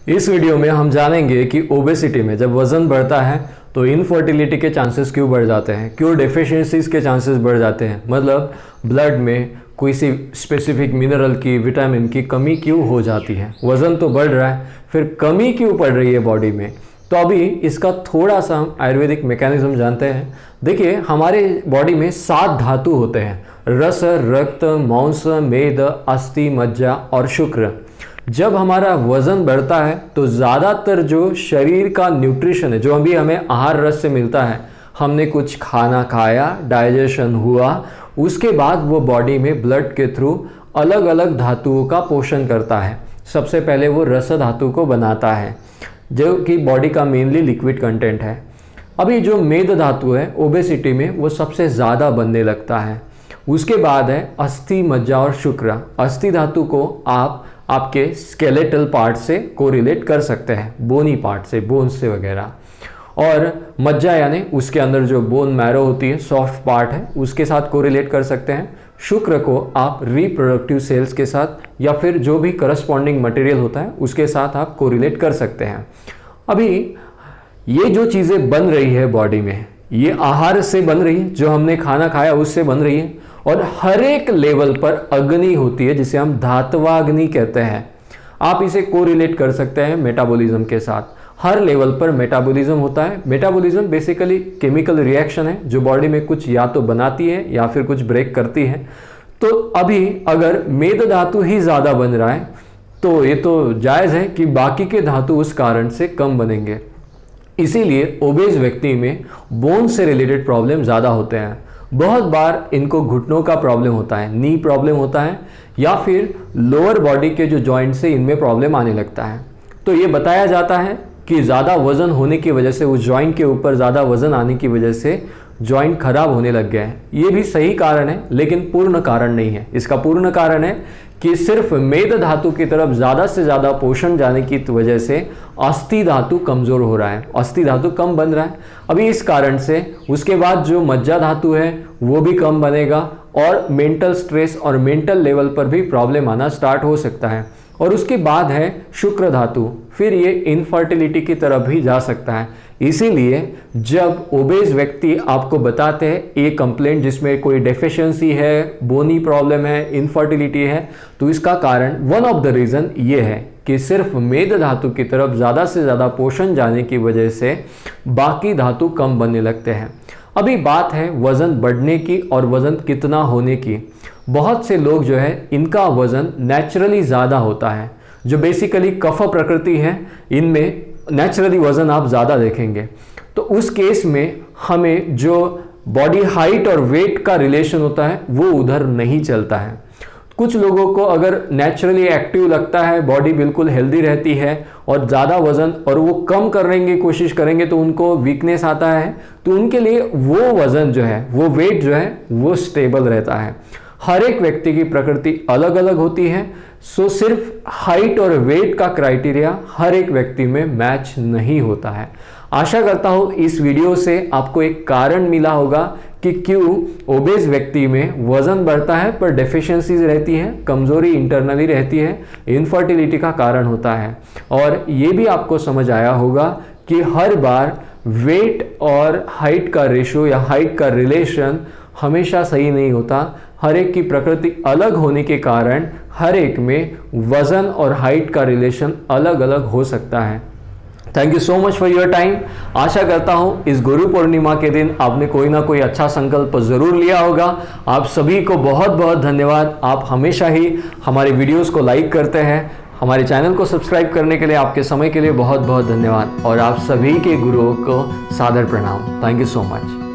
इस वीडियो में हम जानेंगे कि ओबेसिटी में जब वज़न बढ़ता है तो इनफर्टिलिटी के चांसेस क्यों बढ़ जाते हैं, क्यों डेफिशिएंसीज के चांसेस बढ़ जाते हैं, मतलब ब्लड में कोई सी स्पेसिफिक मिनरल की, विटामिन की कमी क्यों हो जाती है। वज़न तो बढ़ रहा है, फिर कमी क्यों पड़ रही है बॉडी में। तो अभी इसका थोड़ा सा हम आयुर्वेदिक मैकेनिज्म जानते हैं। देखिए, हमारे बॉडी में 7 धातु होते हैं: रस, रक्त, मांस, मेद, अस्थि, मज्जा और शुक्र। जब हमारा वज़न बढ़ता है तो ज़्यादातर जो शरीर का न्यूट्रिशन है, जो अभी हमें आहार रस से मिलता है, हमने कुछ खाना खाया, डाइजेशन हुआ, उसके बाद वो बॉडी में ब्लड के थ्रू अलग अलग धातुओं का पोषण करता है। सबसे पहले वो रस धातु को बनाता है, जो कि बॉडी का मेनली लिक्विड कंटेंट है। अभी जो मेद धातु है ओबेसिटी में वो सबसे ज़्यादा बनने लगता है। उसके बाद है अस्थि, मज्जा और शुक्र। अस्थि धातु को आप आपके स्केलेटल पार्ट से कोरिलेट कर सकते हैं, बोनी पार्ट से, बोन्स से वगैरह। और मज्जा यानी उसके अंदर जो बोन मैरो होती है, सॉफ्ट पार्ट है, उसके साथ कोरिलेट कर सकते हैं। शुक्र को आप रिप्रोडक्टिव सेल्स के साथ या फिर जो भी करस्पॉन्डिंग मटेरियल होता है उसके साथ आप कोरिलेट कर सकते हैं। अभी ये जो चीज़ें बन रही है बॉडी में, ये आहार से बन रही है, जो हमने खाना खाया उससे बन रही है। और हर एक लेवल पर अग्नि होती है जिसे हम धात्वाग्नि कहते हैं। आप इसे कोरिलेट कर सकते हैं मेटाबॉलिज्म के साथ। हर लेवल पर मेटाबॉलिज्म होता है। मेटाबॉलिज्म बेसिकली केमिकल रिएक्शन है जो बॉडी में कुछ या तो बनाती है या फिर कुछ ब्रेक करती है। तो अभी अगर मेद धातु ही ज़्यादा बन रहा है तो ये तो जायज़ है कि बाकी के धातु उस कारण से कम बनेंगे। इसीलिए ओबेज व्यक्ति में बोन से रिलेटेड प्रॉब्लम ज़्यादा होते हैं। बहुत बार इनको घुटनों का प्रॉब्लम होता है, नी प्रॉब्लम होता है, या फिर लोअर बॉडी के जो जॉइंट से इनमें प्रॉब्लम आने लगता है। तो ये बताया जाता है कि ज़्यादा वज़न होने की वजह से, उस जॉइंट के ऊपर ज़्यादा वज़न आने की वजह से जॉइंट खराब होने लग गया है। ये भी सही कारण है, लेकिन पूर्ण कारण नहीं है। इसका पूर्ण कारण है कि सिर्फ मेद धातु की तरफ ज़्यादा से ज़्यादा पोषण जाने की वजह से अस्थि धातु कमज़ोर हो रहा है, अस्थि धातु कम बन रहा है। अभी इस कारण से उसके बाद जो मज्जा धातु है वो भी कम बनेगा और मेंटल स्ट्रेस और मेंटल लेवल पर भी प्रॉब्लम आना स्टार्ट हो सकता है। और उसके बाद है शुक्र धातु, फिर ये इनफर्टिलिटी की तरफ भी जा सकता है। इसीलिए जब ओबेज व्यक्ति आपको बताते हैं ये कंप्लेंट जिसमें कोई डेफिशिएंसी है, बोनी प्रॉब्लम है, इनफर्टिलिटी है, तो इसका कारण वन ऑफ द रीज़न ये है कि सिर्फ मेद धातु की तरफ ज़्यादा से ज़्यादा पोषण जाने की वजह से बाकी धातु कम बनने लगते हैं। अभी बात है वज़न बढ़ने की और वज़न कितना होने की। बहुत से लोग जो है इनका वज़न नेचुरली ज़्यादा होता है, जो बेसिकली कफ प्रकृति है, इनमें नेचुरली वज़न आप ज़्यादा देखेंगे। तो उस केस में हमें जो बॉडी हाइट और वेट का रिलेशन होता है वो उधर नहीं चलता है। कुछ लोगों को अगर नेचुरली एक्टिव लगता है, बॉडी बिल्कुल हेल्दी रहती है और ज़्यादा वज़न और वो कम करने की कोशिश करेंगे तो उनको वीकनेस आता है, तो उनके लिए वो वज़न जो है, वो वेट जो है वो स्टेबल रहता है। हर एक व्यक्ति की प्रकृति अलग अलग होती है, सो सिर्फ हाइट और वेट का क्राइटेरिया हर एक व्यक्ति में मैच नहीं होता है। आशा करता हूँ इस वीडियो से आपको एक कारण मिला होगा कि क्यों ओबेज व्यक्ति में वज़न बढ़ता है पर डेफिशिएंसीज रहती है, कमज़ोरी इंटरनली रहती है, इनफर्टिलिटी का कारण होता है। और ये भी आपको समझ आया होगा कि हर बार वेट और हाइट का रेशो या हाइट का रिलेशन हमेशा सही नहीं होता। हर एक की प्रकृति अलग होने के कारण हर एक में वज़न और हाइट का रिलेशन अलग अलग हो सकता है। Thank you so much for your time. आशा करता हूँ इस गुरु पूर्णिमा के दिन आपने कोई ना कोई अच्छा संकल्प ज़रूर लिया होगा। आप सभी को बहुत बहुत धन्यवाद। आप हमेशा ही हमारे वीडियोस को लाइक करते हैं। हमारे चैनल को सब्सक्राइब करने के लिए आपके समय के लिए बहुत बहुत धन्यवाद। और आप सभी के गुरुओं को सादर प्रणाम। Thank you so much.